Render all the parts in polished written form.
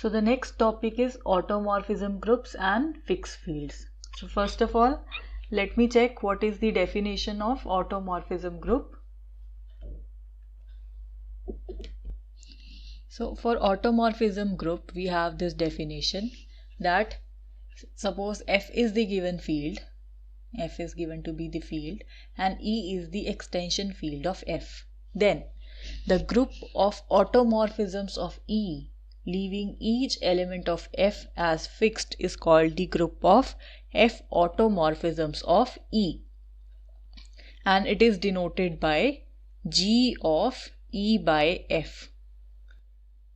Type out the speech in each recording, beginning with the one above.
So the next topic is automorphism groups and fixed fields. So first of all, let me check what is the definition of automorphism group. So for automorphism group, we have this definition that suppose F is the given field, F is given to be the field and E is the extension field of F. Then the group of automorphisms of E leaving each element of F as fixed is called the group of F automorphisms of E, and it is denoted by G of E by F.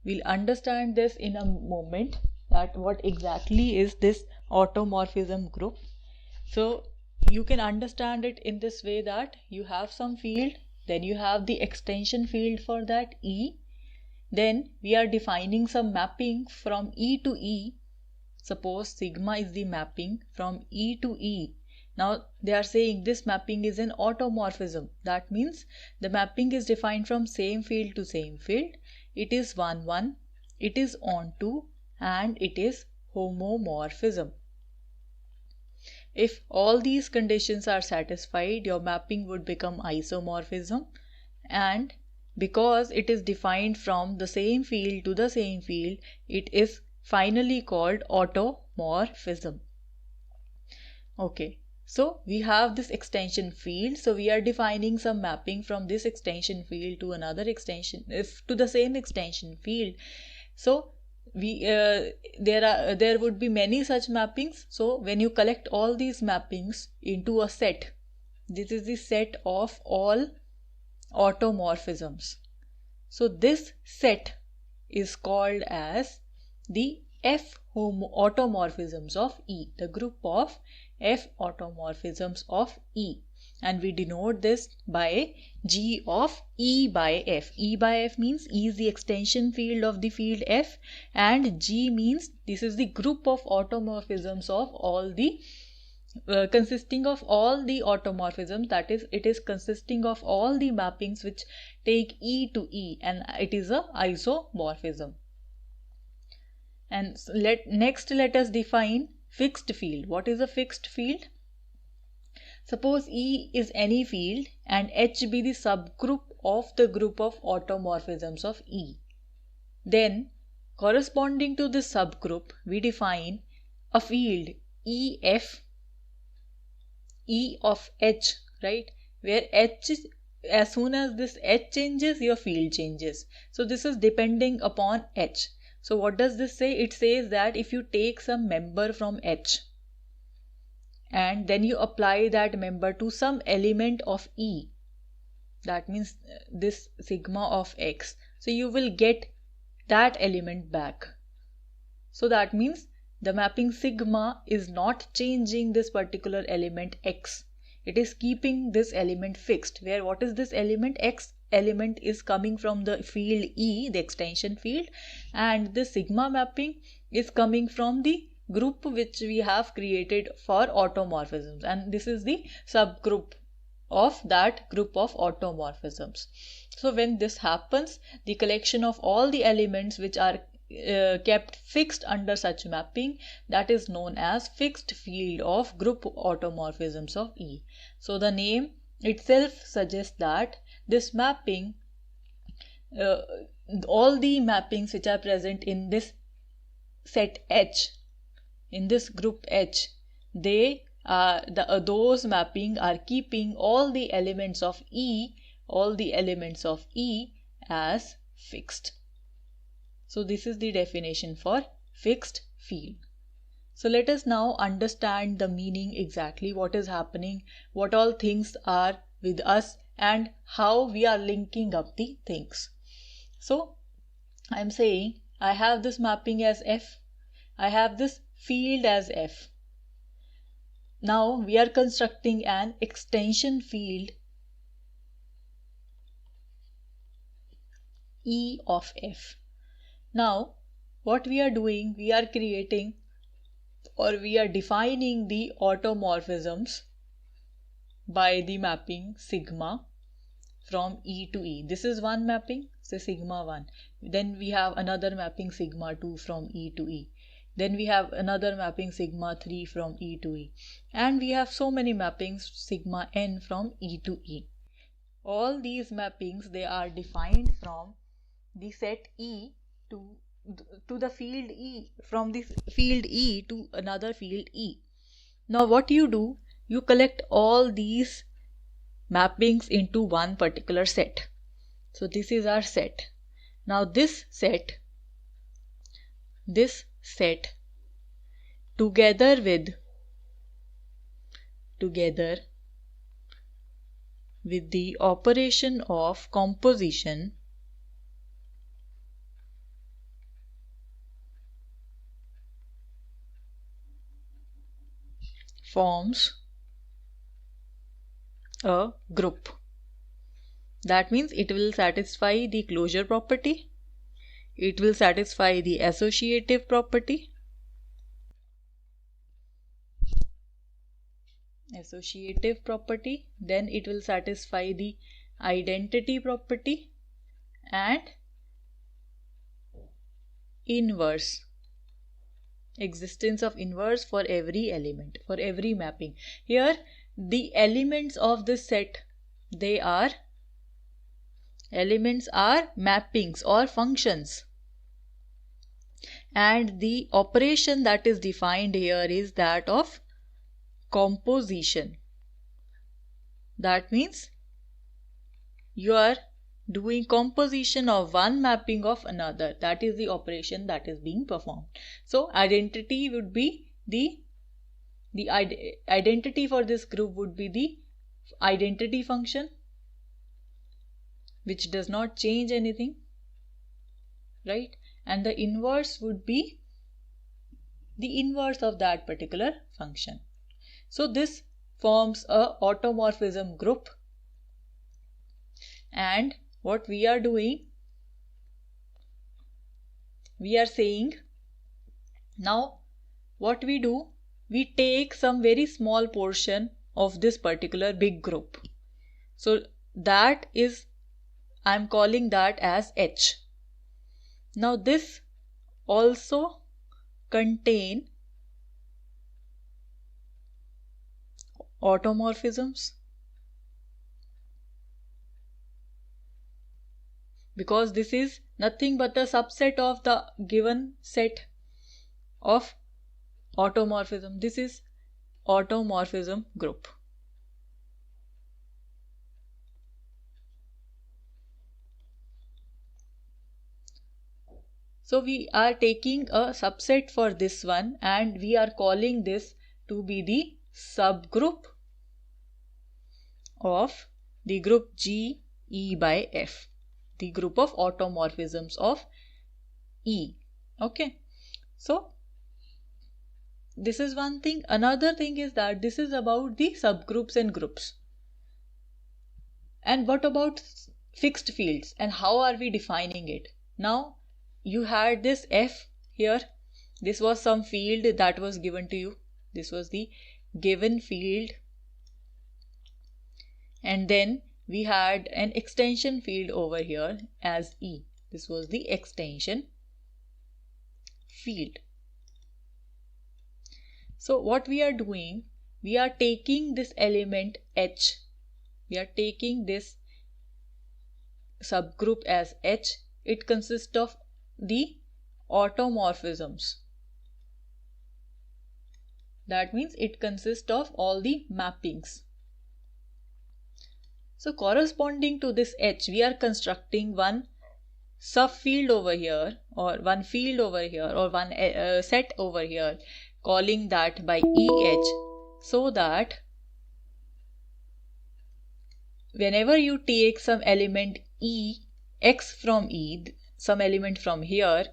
We'll understand this in a moment, that what exactly is this automorphism group. So you can understand it in this way, that you have some field, then you have the extension field for that E, then we are defining some mapping from E to E. Suppose sigma is the mapping from E to E. Now they are saying this mapping is an automorphism. That means the mapping is defined from same field to same field. It is 1, 1, it is onto, and it is homomorphism. If all these conditions are satisfied, your mapping would become isomorphism, and because it is defined from the same field to the same field, it is finally called automorphism. Okay, so we have this extension field, so we are defining some mapping from this extension field to another extension, if to the same extension field. So we there would be many such mappings. So when you collect all these mappings into a set, this is the set of all automorphisms. So this set is called as the F automorphisms of E, the group of F automorphisms of E, and we denote this by G of E by F. E by F means E is the extension field of the field F, and G means this is the group of automorphisms of all the consisting of all the automorphisms, that is, it is consisting of all the mappings which take E to E, and it is a isomorphism. And next let us define fixed field. What is a fixed field? Suppose E is any field and H be the subgroup of the group of automorphisms of E. Then corresponding to this subgroup, we define a field EF, E of H, right? Where H, as soon as this H changes, your field changes. So this is depending upon H. So what does this say? It says that if you take some member from H and then you apply that member to some element of E, that means this sigma of X, so you will get that element back. So that means the mapping sigma is not changing this particular element X. It is keeping this element fixed, where what is this element? X element is coming from the field E, the extension field, and the sigma mapping is coming from the group which we have created for automorphisms, and this is the subgroup of that group of automorphisms. So when this happens, the collection of all the elements which are kept fixed under such mapping, that is known as fixed field of group automorphisms of E. So the name itself suggests that this mapping, all the mappings which are present in this set H, in this group H, they those mapping are keeping all the elements of E, as fixed. So this is the definition for fixed field. So let us now understand the meaning exactly, what is happening, what all things are with us, and how we are linking up the things. So I am saying I have this mapping as F, I have this field as F. Now we are constructing an extension field E of F. Now what we are doing, we are creating, or we are defining the automorphisms by the mapping sigma, from E to E. This is one mapping, say sigma 1. Then we have another mapping sigma 2 from E to E. Then we have another mapping sigma 3 from E to E. And we have so many mappings sigma n from E to E. All these mappings, they are defined from the set E to the field E, from this field E to another field E. Now what you do, you collect all these mappings into one particular set. So this is our set. Now this set together with the operation of composition forms a group. That means it will satisfy the closure property, it will satisfy the associative property, then it will satisfy the identity property and inverse, existence of inverse for every element, for every mapping. Here the elements of this set, elements are mappings or functions, and the operation that is defined here is that of composition. That means you are doing composition of one mapping of another. That is the operation that is being performed. So identity would be the identity for this group would be the identity function, which does not change anything, right? And the inverse would be the inverse of that particular function. So this forms a automorphism group, and what we are doing, we are saying, now what we do, we take some very small portion of this particular big group. So that is, I am calling that as H. Now this also contain automorphisms, because this is nothing but a subset of the given set of automorphism. This is automorphism group. So we are taking a subset for this one, and we are calling this to be the subgroup of the group G E by F, the group of automorphisms of E. Okay, so this is one thing. Another thing is that this is about the subgroups and groups. And what about fixed fields, and how are we defining it? Now you had this F here, this was some field that was given to you, this was the given field, and then we had an extension field over here as E, this was the extension field. So what we are doing, we are taking this element H, we are taking this subgroup as H, it consists of the automorphisms. That means it consists of all the mappings. So corresponding to this H, we are constructing one subfield over here, or one field over here, or one set over here, calling that by EH, so that whenever you take some element E, X from E, some element from here,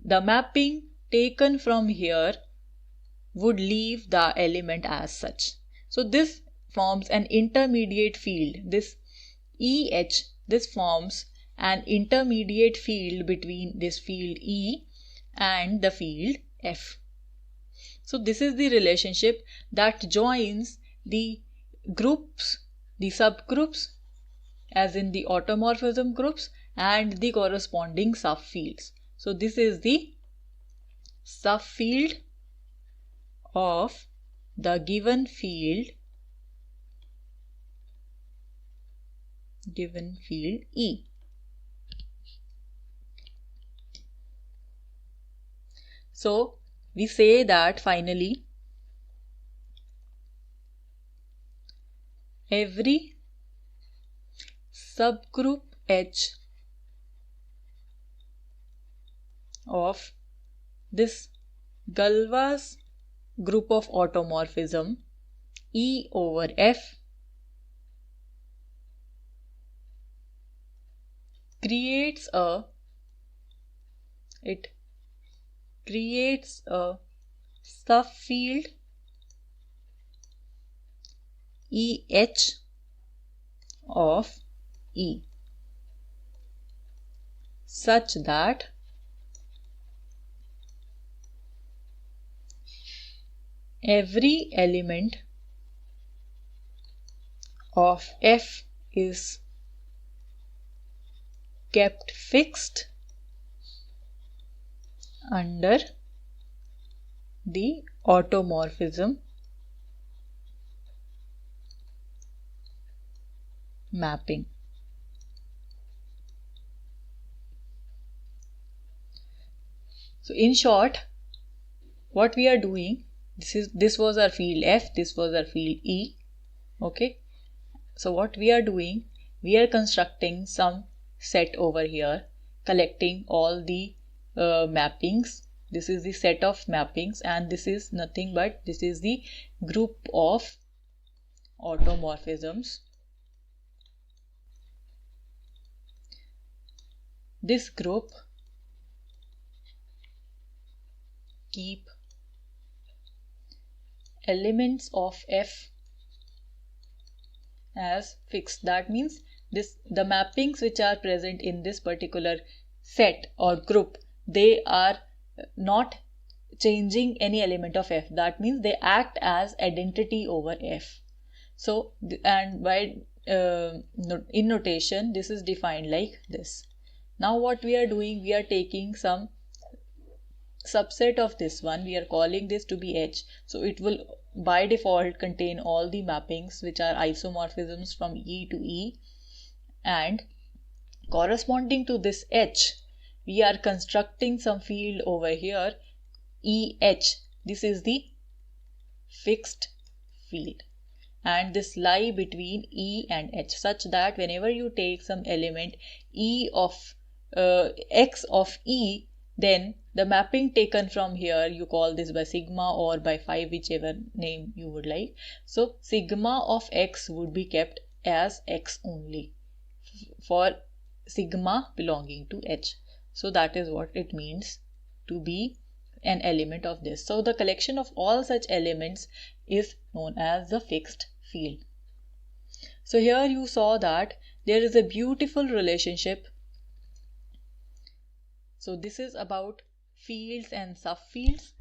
the mapping taken from here would leave the element as such. So this forms an intermediate field. This EH, this forms an intermediate field between this field E and the field F. So this is the relationship that joins the groups, the subgroups as in the automorphism groups and the corresponding subfields. So this is the subfield of the given field E. So we say that finally every subgroup H of this Galois group of automorphism E over F creates a subfield EH of E such that every element of F is kept fixed under the automorphism mapping. So in short, what we are doing, this was our field F, this was our field E. Okay, so what we are doing, we are constructing some set over here, collecting all the mappings. This is the set of mappings, and this is nothing but this is the group of automorphisms. This group keep elements of F as fixed. That means the mappings which are present in this particular set or group, they are not changing any element of F. That means they act as identity over F. So and by in notation this is defined like this. Now what we are doing, we are taking some subset of this one, we are calling this to be H. So it will by default contain all the mappings which are isomorphisms from E to E, and corresponding to this H we are constructing some field over here EH. This is the fixed field, and this lie between E and H such that whenever you take some element E of X of E, then the mapping taken from here, you call this by sigma or by phi, whichever name you would like. So sigma of X would be kept as X only for sigma belonging to H. So that is what it means to be an element of this. So the collection of all such elements is known as the fixed field. So here you saw that there is a beautiful relationship. So this is about fields and subfields,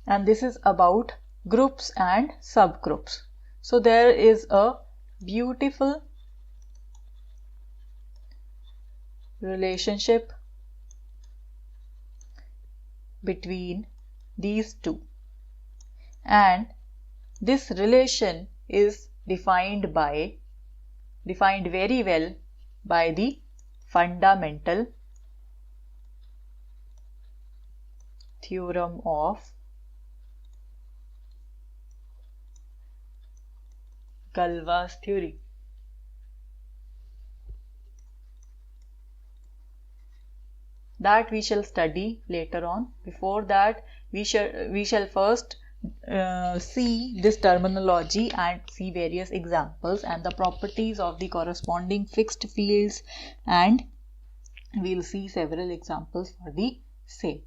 and this is about groups and subgroups. So there is a beautiful relationship between these two, and this relation is defined very well by the fundamental theorem of Galois theory. That we shall study later on. Before that, we shall first see this terminology and see various examples and the properties of the corresponding fixed fields, and we'll see several examples for the same.